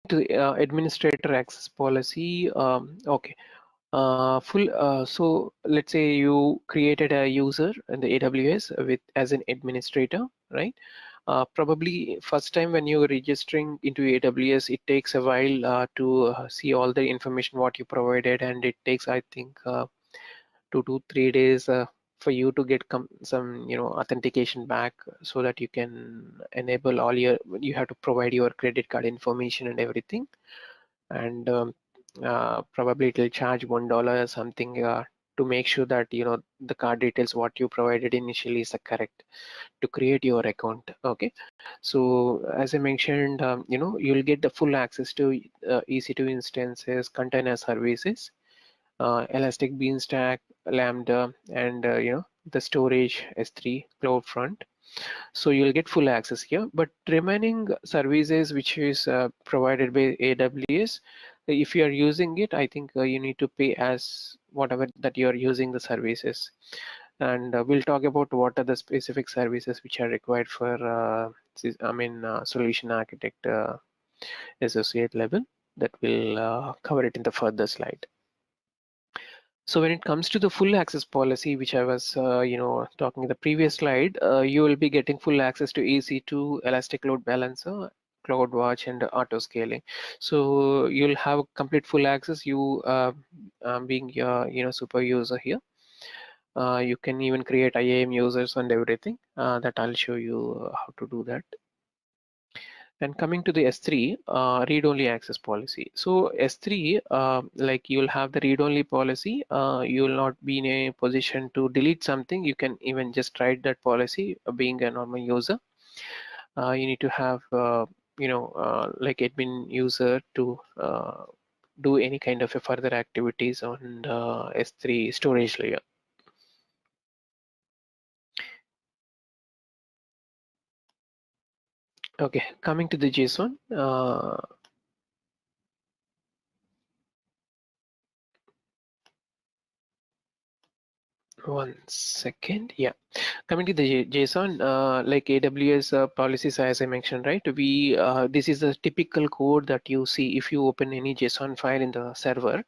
to administrator access policy. Okay. So let's say you created a user in the AWS with as an administrator, right? Probably first time when you're registering into AWS, it takes a while to see all the information what you provided, and it takes, I think, 2 to 3 days for you to get some authentication back, so that you can enable all your, you have to provide your credit card information and everything. And probably it will charge $1 or something to make sure that the card details what you provided initially is the correct to create your account. Okay, so as I mentioned, you'll get the full access to EC2 instances, container services, Elastic Beanstalk, Lambda, and the storage S3 CloudFront. So you'll get full access here. But remaining services which is provided by AWS, if you are using it, I think you need to pay as whatever that you are using the services. And we'll talk about what are the specific services which are required for solution architect associate level. That will cover it in the further slide. So when it comes to the full access policy, which I was, talking in the previous slide, you will be getting full access to EC2, Elastic Load Balancer, CloudWatch, and auto scaling. So you'll have complete full access. You being your, super user here. You can even create IAM users and everything. That I'll show you how to do that. And coming to the S3, read-only access policy. So S3, like you'll have the read-only policy. You will not be in a position to delete something. You can even just write that policy being a normal user. You need to have, like admin user to do any kind of a further activities on the S3 storage layer. Okay, coming to the JSON. One second. Yeah, coming to the JSON, like AWS policies, as I mentioned, right? We this is a typical code that you see if you open any JSON file in the server.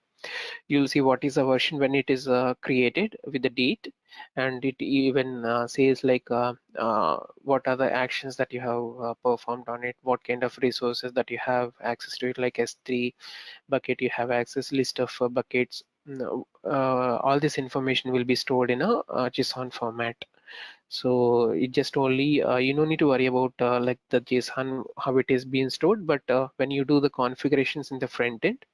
You'll see what is the version when it is created with the date, and it even says like what are the actions that you have performed on it, what kind of resources that you have access to it, like S3 bucket you have access, list of buckets. All this information will be stored in a JSON format. So it just only you don't need to worry about like the JSON how it is being stored, but when you do the configurations in the front end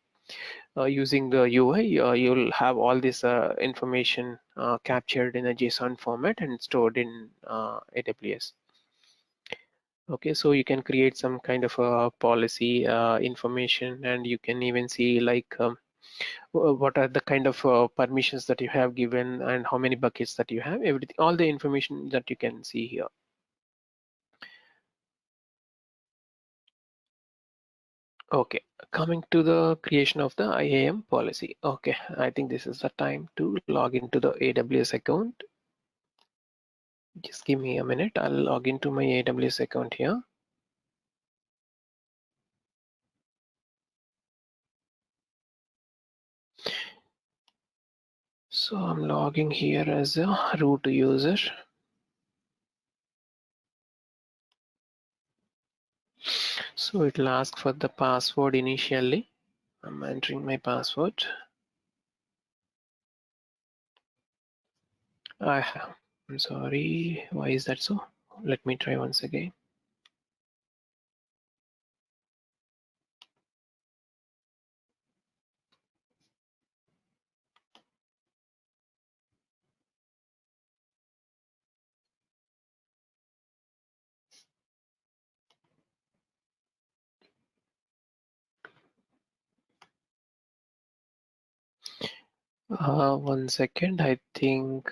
using the UI, you'll have all this information captured in a JSON format and stored in AWS. Okay, so you can create some kind of a policy information, and you can even see like what are the kind of permissions that you have given and how many buckets that you have, everything, all the information that you can see here. Okay, coming to the creation of the IAM policy. Okay, I think this is the time to log into the AWS account. Just give me a minute. I'll log into my AWS account here. So I'm logging here as a root user. So it'll ask for the password initially. I'm entering my password. I'm sorry, why is that so? Let me try once again. One second, I think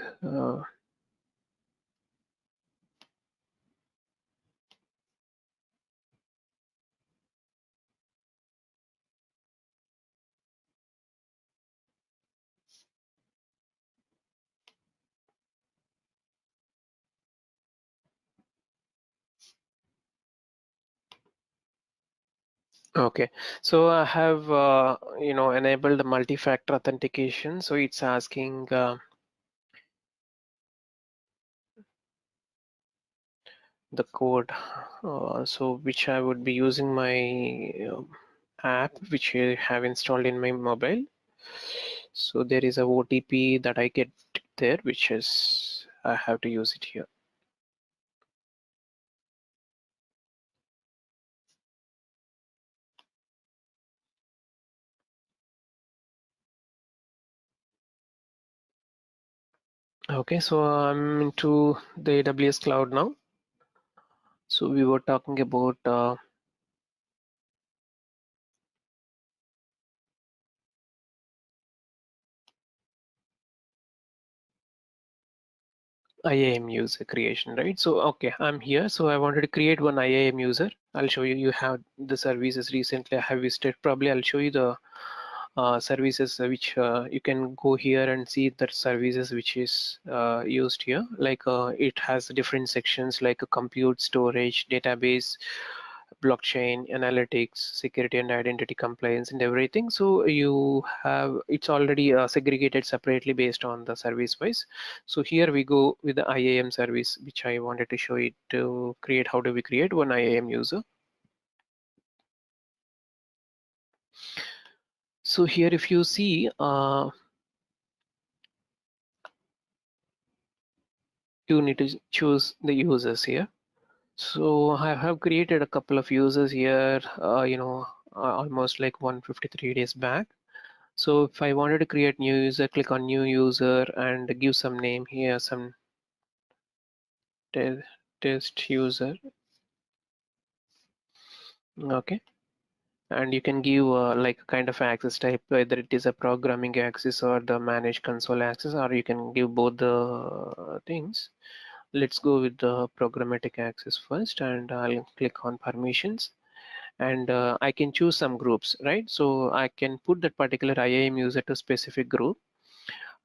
Okay, so I have enabled multi-factor authentication. So it's asking the code, so which I would be using my app which I have installed in my mobile. So there is a OTP that I get there, which is I have to use it here. Okay, so I'm into the AWS cloud now. So we were talking about IAM user creation, right? So okay, I'm here. So I wanted to create one IAM user. I'll show you. You have the services recently I have visited. Probably I'll show you the services which you can go here and see the services which is used here. Like it has different sections like a compute, storage, database, blockchain, analytics, security and identity compliance and everything. So you have, it's already segregated separately based on the service wise. So here we go with the IAM service, which I wanted to show you to create. How do we create one IAM user? So here if you see, you need to choose the users here. So I have created a couple of users here, almost like 153 days back. So if I wanted to create new user, click on new user and give some name here, some te test user. Okay. And you can give like a kind of access type, whether it is a programming access or the managed console access, or you can give both the things. Let's go with the programmatic access first, and I'll click on permissions. And I can choose some groups, right? So I can put that particular IAM user to specific group.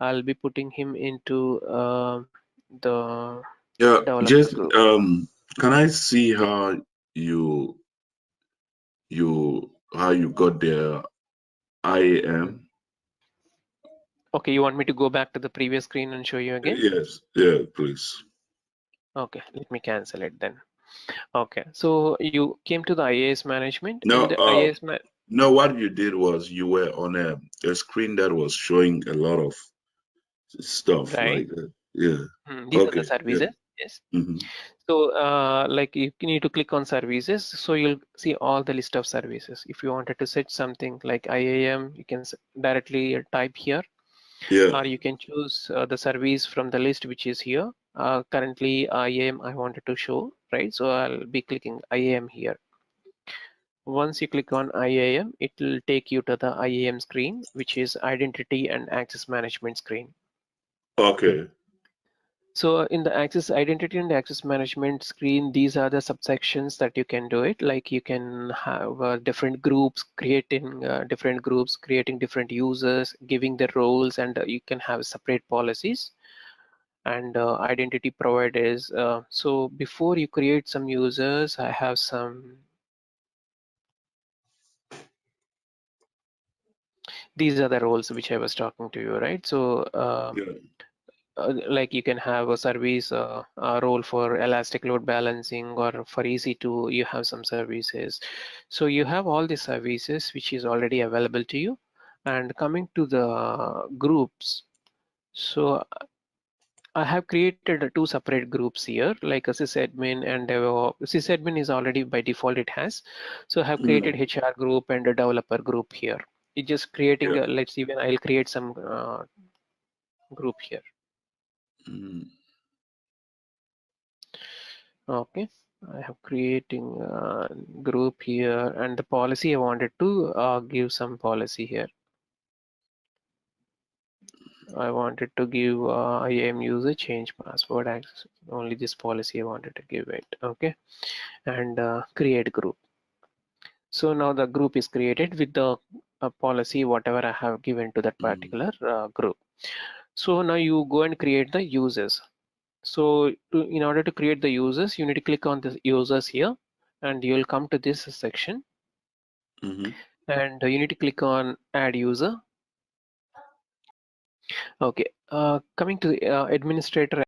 I'll be putting him into the Yeah, developer just group. can I see how you you got the IAM? Okay, you want me to go back to the previous screen and show you again? Yes, yeah, please. Okay, let me cancel it then. Okay, so you came to the IAS management. In No, the IAS, no. What you did was you were on a screen that was showing a lot of stuff right? like that. Yeah. These are the Okay. Yeah. services. Yes. Hmm. So like you need to click on services. So you'll see all the list of services. If you wanted to set something like IAM, you can directly type here, Yeah. or you can choose the service from the list which is here. Currently IAM I wanted to show, right? So I'll be clicking IAM here. Once you click on IAM, it will take you to the IAM screen, which is Identity and Access Management screen. Okay. So in the access identity and access management screen, these are the subsections that you can do it. Like you can have different groups, creating different groups, creating different users, giving the roles, and you can have separate policies and identity providers. So before you create some users, I have some, these are the roles which I was talking to you, right? So Yeah. like you can have a service role for elastic load balancing, or for EC2 you have some services. So you have all the services which is already available to you. And coming to the groups, so I have created two separate groups here, like a sysadmin and sysadmin is already by default it has. So I have created Mm. HR group and a developer group here. It's just creating Yeah. let's see, when I'll create some group here. Mm. Okay, I have creating a group here, and the policy I wanted to give some policy here. I wanted to give IAM user change password access. Only this policy I wanted to give it. Okay, and create group. So now the group is created with the policy whatever I have given to that Mm. particular group. So now you go and create the users. So in order to create the users, you need to click on the users here, and you'll come to this section. and you need to click on add user. Okay, coming to administrator